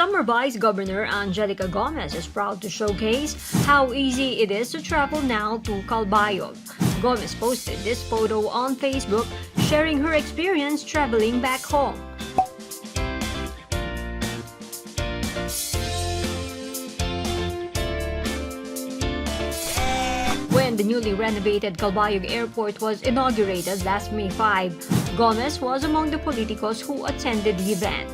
Samar Vice Governor Angelica Gomez is proud to showcase how easy it is to travel now to Calbayog. Gomez posted this photo on Facebook, sharing her experience traveling back home. When the newly renovated Calbayog Airport was inaugurated last May 5, Gomez was among the politicos who attended the event.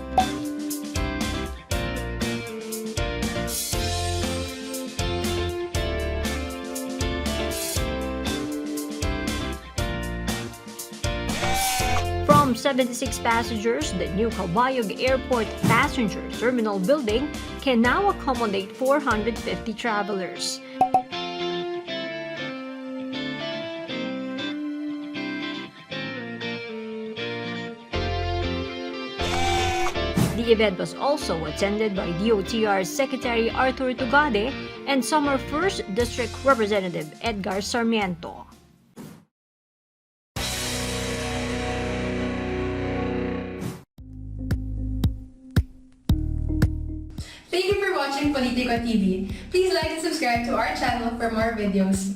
From 76 passengers, the new Calbayog Airport Passenger Terminal building can now accommodate 450 travelers. The event was also attended by DOTR Secretary Arthur Tugade and Samar 1st District Representative Edgar Sarmiento. Thank you for watching Politico TV. Please like and subscribe to our channel for more videos.